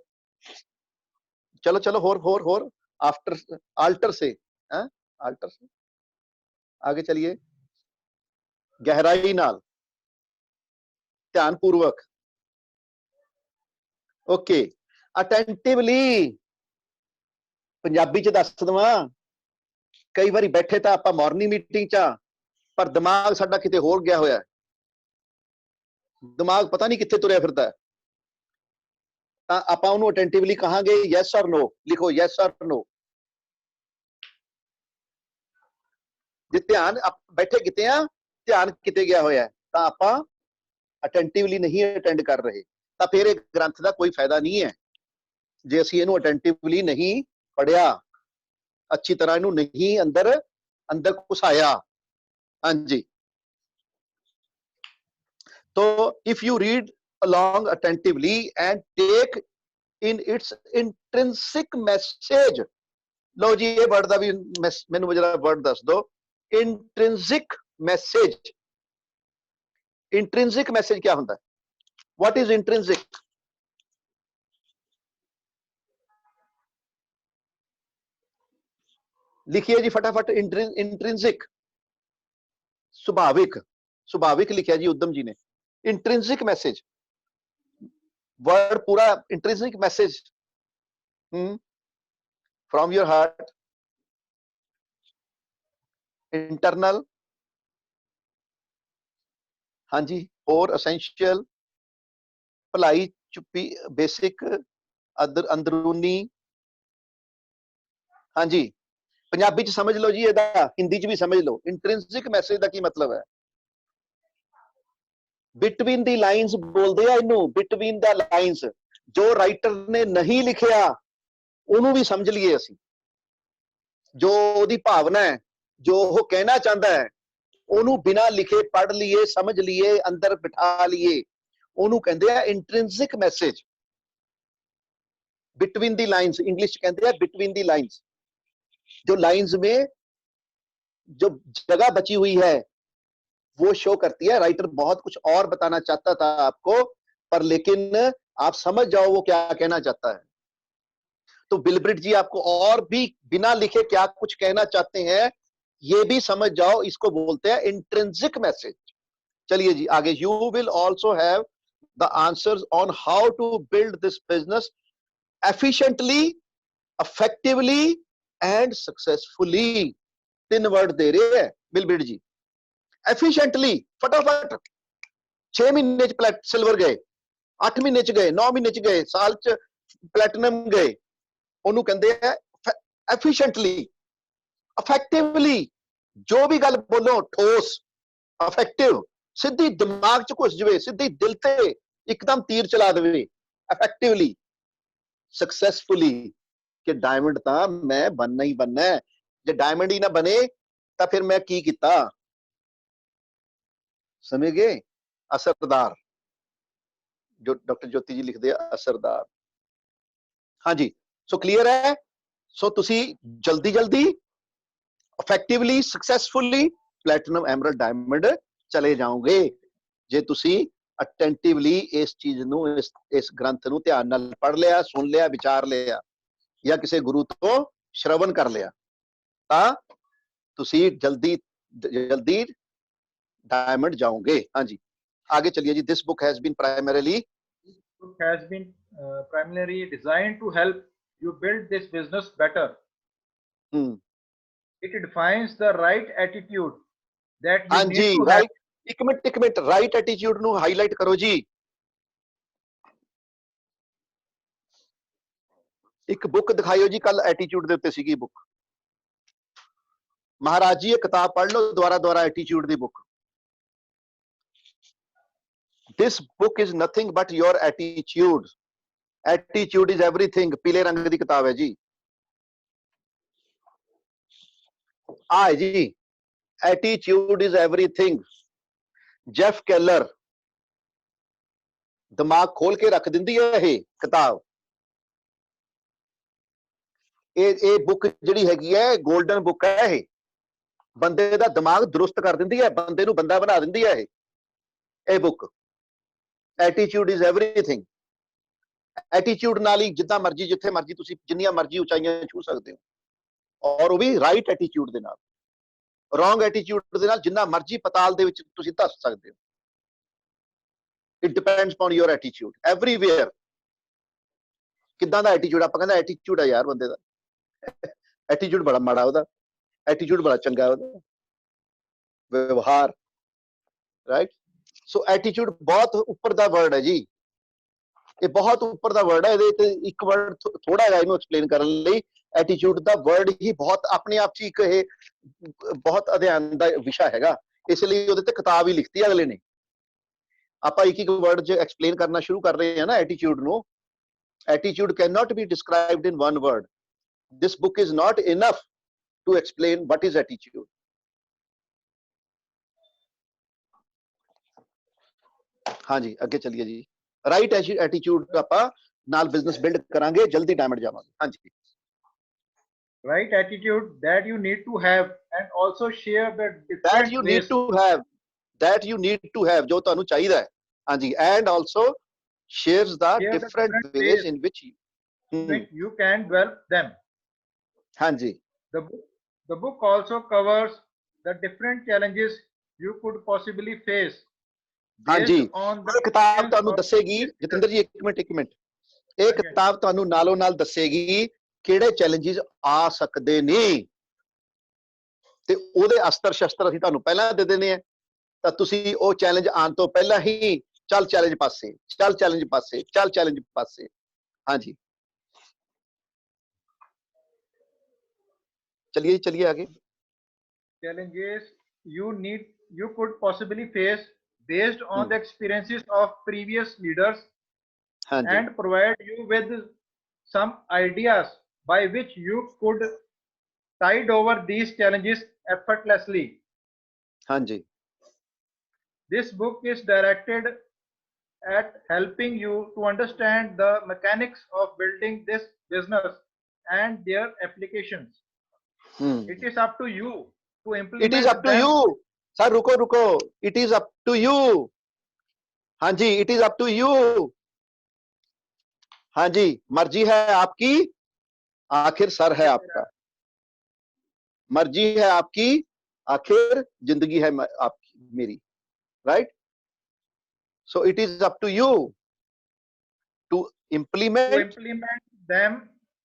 चलो चलो, होर आफ्टर आल्टर से, आल्टर से आगे चलिए, गहराई नाल, ध्यान पूर्वक। ओके, अटेंटिवली पंजाबी च दस दवां। कई बारी बैठे तो आप मॉर्निंग मीटिंग च, पर दिमाग साडा किते होर गया होया, दिमाग पता नहीं कित्थे तुरिया फिरदा है। ਤਾਂ ਆਪਾਂ ਉਹਨੂੰ ਅਟੈਂਟਿਵਲੀ ਕਹਾਂਗੇ ਯੈਸ ਔਰ ਨੋ। ਲਿਖੋ ਯੈਸ ਔਰ ਨੋ। ਜੇ ਧਿਆਨ ਬੈਠੇ ਕਿਤੇ ਆ, ਧਿਆਨ ਕਿਤੇ ਗਿਆ ਹੋਇਆ, ਤਾਂ ਆਪਾਂ ਅਟੈਂਟਿਵਲੀ ਨਹੀਂ ਅਟੈਂਡ ਕਰ ਰਹੇ, ਤਾਂ ਫਿਰ ਇਹ ਗ੍ਰੰਥ ਦਾ ਕੋਈ ਫਾਇਦਾ ਨਹੀਂ ਹੈ ਜੇ ਅਸੀਂ ਇਹਨੂੰ ਅਟੈਂਟਿਵਲੀ ਨਹੀਂ ਪੜਿਆ, ਅੱਛੀ ਤਰ੍ਹਾਂ ਇਹਨੂੰ ਨਹੀਂ ਅੰਦਰ ਘੁਸਾਇਆ। ਹਾਂਜੀ, तो if you read along attentively and take in its intrinsic message, लो जी ये वर्ड दा भी मैनू जरा वर्ड दस दो, intrinsic message। intrinsic message क्या होता है? What is intrinsic? लिखिए जी फटाफट, intrinsic स्वाभाविक, स्वाभाविक लिखा जी उद्यम जी ने। इंट्रिंसिक मैसेज, वर्ड पूरा intrinsic message from your heart, internal, हाँ जी, और असेंशियल, भलाई, चुप्पी, बेसिक, अंदरूनी। हाँ जी, पंजाबी च समझ लो जी, ਇਹਦਾ हिंदी च भी समझ लो। इंट्रिंसिक मैसेज ਦਾ ਕੀ मतलब है? बिटवीन दी लाइन्स बोलते हैं इनू, बिटवीन द लाइन्स। जो राइटर ने नहीं लिखिया ਉਹਨੂੰ भी समझ लिए ਅਸੀਂ, जो ਉਹਦੀ भावना है, जो वो कहना चाहता है, ਉਹਨੂੰ बिना लिखे पढ़ लिए, समझ लिए, अंदर बिठा लिए, ਉਹਨੂੰ कहते हैं intrinsic message. Between the lines English कहते हैं बिटवीन दी लाइन्स। जो लाइन्स में जो जगह बची हुई है वो शो करती है। राइटर बहुत कुछ और बताना चाहता था आपको, पर लेकिन आप समझ जाओ वो क्या कहना चाहता है। तो विलब्रिट जी आपको और भी बिना लिखे क्या कुछ कहना चाहते हैं ये भी समझ जाओ, इसको बोलते हैं इंट्रिंसिक मैसेज। चलिए जी आगे। You will also have the answers on how to build this business efficiently effectively and successfully, 3 word ਦੇ ਰਹੇ ਹੈ ਬਿਲਬਿੜ ਜੀ। ਐਫੀਸ਼ੀਐਂਟਲੀ, ਫਟਾਫਟ 6 ਮਹੀਨੇ ਚ ਸਿਲਵਰ ਗਏ, 8 ਮਹੀਨੇ ਚ ਗਏ, 9 ਮਹੀਨੇ ਚ ਗਏ, ਸਾਲ ਚ ਪਲੈਟੀਨਮ ਗਏ, ਉਹਨੂੰ ਕਹਿੰਦੇ ਆ ਐਫੀਸ਼ੀਐਂਟਲੀ। ਇਫੈਕਟਿਵਲੀ, ਜੋ ਵੀ ਗੱਲ ਬੋਲੋ ਠੋਸ, ਇਫੈਕਟਿਵ, ਸਿੱਧੀ ਦਿਮਾਗ ਚ ਘੁਸ ਜਵੇ, ਸਿੱਧੀ ਦਿਲ ਤੇ ਇੱਕਦਮ ਤੀਰ ਚਲਾ ਦੇਵੇ, ਇਫੈਕਟਿਵਲੀ। ਸਕਸੈਸਫੁਲੀ, ਕਿ ਡਾਇਮੰਡ ਤਾਂ ਮੈਂ ਬਣਨਾ ਹੀ ਬਣਨਾ ਹੈ, ਜੇ ਡਾਇਮੰਡ ਹੀ ਨਾ ਬਣੇ ਤਾਂ ਫਿਰ ਮੈਂ ਕੀ ਕੀਤਾ। ਸਮਝ ਗਏ? ਅਸਰਦਾਰ, ਜੋ ਡਾਕਟਰ ਜੋਤੀ ਜੀ ਲਿਖਦੇ ਆ, ਅਸਰਦਾਰ। ਹਾਂਜੀ, ਸੋ ਕਲੀਅਰ ਹੈ। ਸੋ ਤੁਸੀਂ ਜਲਦੀ ਜਲਦੀ, ਇਫੈਕਟਿਵਲੀ, ਸਕਸੈਸਫੁਲੀ ਪਲੈਟੀਨਮ, ਐਮਰਲਡ, ਡਾਇਮੰਡ ਚਲੇ ਜਾਓਗੇ, ਜੇ ਤੁਸੀਂ ਅਟੈਂਟਿਵਲੀ ਇਸ ਚੀਜ਼ ਨੂੰ, ਇਸ ਗ੍ਰੰਥ ਨੂੰ ਧਿਆਨ ਨਾਲ ਪੜ੍ਹ ਲਿਆ, ਸੁਣ ਲਿਆ, ਵਿਚਾਰ ਲਿਆ, ਜਾਂ ਕਿਸੇ ਗੁਰੂ ਤੋਂ ਸ਼ਰਵਨ ਕਰ ਲਿਆ, ਤਾਂ ਤੁਸੀਂ ਜਲਦੀ ਜਲਦੀ ਡਾਇਮੰਡ ਜਾਓਗੇ। ਹਾਂਜੀ, आगे चलिए जी। This book has been primarily designed to help you build this business better. It defines the right attitude that you need to have. ਇੱਕ ਮਿੰਟ ਰਾਈਟ ਐਟੀਟਿਊਡ ਨੂੰ ਹਾਈਲਾਈਟ ਕਰੋ ਜੀ। ਇੱਕ ਬੁੱਕ ਦਿਖਾਇਓ ਜੀ, ਕੱਲ ਐਟੀਟਿਊਡ ਦੇ ਉੱਤੇ ਸੀਗੀ ਬੁੱਕ। ਮਹਾਰਾਜ ਜੀ ਇਹ ਕਿਤਾਬ ਪੜ੍ਹ ਲਓ ਦੁਆਰਾ attitude the book. This book is nothing but your attitude. Attitude is everything. ਪੀਲੇ ਰੰਗ ਦੀ ਕਿਤਾਬ ਹੈ ਜੀ। ਆ ਜੀ, attitude is everything. Jeff Kaler, ਦਿਮਾਗ ਖੋਲ ਕੇ ਰੱਖ ਦਿੰਦੀ ਹੈ ਇਹ ਕਿਤਾਬ। ਇਹ ਬੁੱਕ ਜਿਹੜੀ ਹੈਗੀ ਹੈ, ਗੋਲਡਨ ਬੁੱਕ ਹੈ ਇਹ, ਬੰਦੇ ਦਾ ਦਿਮਾਗ ਦਰੁਸਤ ਕਰ ਦਿੰਦੀ ਹੈ, ਬੰਦੇ ਨੂੰ ਬੰਦਾ ਬਣਾ ਦਿੰਦੀ ਹੈ ਇਹ book. Attitude is everything. Attitude ਨਾਲ ਹੀ ਜਿੱਦਾਂ ਮਰਜ਼ੀ, ਜਿੱਥੇ ਮਰਜ਼ੀ ਤੁਸੀਂ ਜਿੰਨੀਆਂ ਮਰਜ਼ੀ ਉਚਾਈਆਂ ਛੂ ਸਕਦੇ ਹੋ, ਔਰ ਉਹ ਵੀ ਰਾਈਟ ਐਟੀਟਿਊਡ ਦੇ ਨਾਲ। ਰੋਂਗ ਐਟੀਟਿਊਡ ਦੇ ਨਾਲ ਜਿੰਨਾ ਮਰਜ਼ੀ ਪਤਾਲ ਦੇ ਵਿੱਚ ਤੁਸੀਂ ਧੱਸ ਸਕਦੇ ਹੋ। It depends on your attitude everywhere. ਕਿੱਦਾਂ ਦਾ ਐਟੀਟਿਊਡ? ਆਪਾਂ ਕਹਿੰਦਾ ਐਟੀਟਿਊਡ ਹੈ ਯਾਰ ਬੰਦੇ ਦਾ, ਐਟੀਟਿਊਡ ਬੜਾ ਮਾੜਾ ਉਹਦਾ, ਐਟੀਟਿਊਡ ਬੜਾ ਚੰਗਾ ਉਹਦਾ, ਵਿਵਹਾਰ, ਰਾਈਟ। ਸੋ ਐਟੀਟਿਊਡ ਬਹੁਤ ਉੱਪਰ ਦਾ ਵਰਡ ਹੈ ਜੀ, ਇਹ ਬਹੁਤ ਉੱਪਰ ਦਾ ਵਰਡ ਹੈ। ਇਹਦੇ ਤੇ ਇੱਕ ਵਰਡ ਥੋੜਾ ਜਿਹਾ ਇਹਨੂੰ ਐਕਸਪਲੇਨ ਕਰਨ ਲਈ, ਐਟੀਟਿਊਡ ਦਾ ਵਰਡ ਹੀ ਬਹੁਤ ਆਪਣੇ ਆਪ 'ਚ ਇੱਕ ਇਹ ਬਹੁਤ ਅਧਿਐਨ ਦਾ ਵਿਸ਼ਾ ਹੈਗਾ, ਇਸ ਲਈ ਉਹਦੇ ਤੇ ਕਿਤਾਬ ਹੀ ਲਿਖਤੀ ਅਗਲੇ ਨੇ। ਆਪਾਂ ਇੱਕ ਵਰਡ 'ਚ ਐਕਸਪਲੇਨ ਕਰਨਾ ਸ਼ੁਰੂ ਕਰ ਰਹੇ ਹਾਂ ਨਾ ਐਟੀਟਿਊਡ ਨੂੰ। Attitude cannot be described in one word. This book is not enough to explain what is attitude. हाँ जी, आगे चलिए जी। Right attitude ਆਪਾਂ ਨਾਲ business build ਕਰਾਂਗੇ, ਜਲਦੀ ਡਾਇਮੰਡ ਜਾਵਾਂਗੇ। हाँ जी। Right attitude that you need to have and also share the different that you need to have, that you need to have, ਜੋ ਤੁਹਾਨੂੰ ਚਾਹੀਦਾ ਹੈ। हाँ जी, and also shares the different ways in which you can develop them. Hanji. The book also covers the different challenges you could possibly face. Hanji, ਇਹ ਕਿਤਾਬ ਤੁਹਾਨੂੰ ਦੱਸੇਗੀ ਜਤਿੰਦਰ ਜੀ, ਇੱਕ ਮਿੰਟ, ਇਹ ਕਿਤਾਬ ਤੁਹਾਨੂੰ ਨਾਲੋਂ ਨਾਲ ਦੱਸੇਗੀ ਕਿਹੜੇ ਚੈਲੰਜਸ ਆ ਸਕਦੇ ਨੇ, ਤੇ ਉਹਦੇ ਅਸਤਰ ਸ਼ਸਤਰ ਅਸੀਂ ਤੁਹਾਨੂੰ ਪਹਿਲਾਂ ਦੇ ਦਿੰਦੇ ਆ, ਤਾਂ ਤੁਸੀਂ ਉਹ ਚੈਲੰਜ ਆਉਣ ਤੋਂ ਪਹਿਲਾਂ ਹੀ ਚੱਲ ਚੈਲੰਜ ਪਾਸੇ, ਚੱਲ ਚੈਲੰਜ ਪਾਸੇ, ਚੱਲ ਚੈਲੰਜ ਪਾਸੇ। ਹਾਂਜੀ, चलिए आगे। Challenges you could possibly face based on the experiences of previous leaders, and provide you with some ideas by which you could tide over these challenges effortlessly. Hanji. This book is directed at helping you to understand the mechanics of building this business and their applications. It is up to you to implement. It is up to you. Sir, रुको. It is up to you. हाँ जी, it is up to you. हाँ जी, मर्जी है आपकी, आखिर sir है आपका। मर्जी है आपकी, आखिर जिंदगी है आपकी, मेरी। Right? So it is up to you to implement them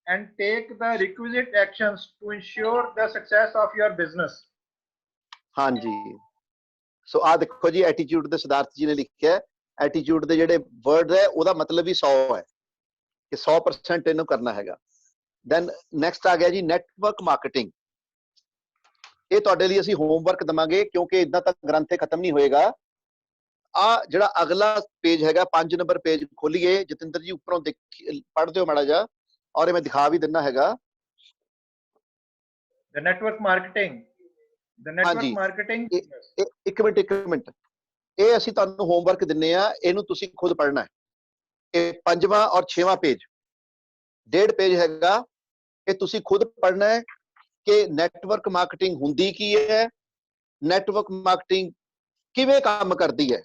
and take the requisite actions to ensure the success of your business. हाँ जी, सो आ देखो जी एटीट्यूड ਦੇ ਸਿਧਾਰਥ ਜੀ ਨੇ ਲਿਖਿਆ ਹੈ, ਐਟੀਟਿਊਡ ਦੇ ਜਿਹੜੇ ਵਰਡ ਹੈ ਉਹਦਾ ਮਤਲਬ ਵੀ 100 ਹੈ ਕਿ 100% ਇਹਨੂੰ ਕਰਨਾ ਹੈਗਾ। ਦੈਨ ਨੈਕਸਟ ਆ ਗਿਆ ਜੀ ਨੈਟਵਰਕ ਮਾਰਕੀਟਿੰਗ। ਇਹ ਤੁਹਾਡੇ ਲਈ ਅਸੀਂ ਹੋਮਵਰਕ ਦਵਾਂਗੇ ਕਿਉਂਕਿ ਇਦਾਂ ਤੱਕ ਗ੍ਰੰਥ ਖਤਮ ਨਹੀਂ ਹੋਏਗਾ। ਆ ਜਿਹੜਾ ਅਗਲਾ ਪੇਜ ਹੈਗਾ 5 ਨੰਬਰ ਪੇਜ ਖੋਲੀਏ ਜਤਿੰਦਰ ਜੀ, ਉੱਪਰੋਂ ਪੜ੍ਹ ਦਿਓ ਮਾੜਾ ਜਿਹਾ ਔਰ ਇਹ ਮੈਂ ਦਿਖਾ ਵੀ ਦਿੰਦਾ ਹੈਗਾ। The network marketing. The network marketing. ਇੱਕ ਮਿੰਟ ਇਹ ਅਸੀਂ ਤੁਹਾਨੂੰ ਹੋਮਵਰਕ ਦਿੰਨੇ ਆ, ਇਹਨੂੰ ਤੁਸੀਂ ਖੁਦ ਪੜ੍ਹਨਾ ਹੈ। ਇਹ 5ਵਾਂ ਔਰ 6ਵਾਂ ਪੇਜ 1.5 ਪੇਜ ਹੈਗਾ, ਇਹ ਤੁਸੀਂ ਖੁਦ ਪੜ੍ਹਨਾ ਹੈ ਕਿ ਨੈਟਵਰਕ ਮਾਰਕੀਟਿੰਗ ਹੁੰਦੀ ਕੀ ਹੈ, ਨੈਟਵਰਕ ਮਾਰਕੀਟਿੰਗ ਕਿਵੇਂ ਕੰਮ ਕਰਦੀ ਹੈ।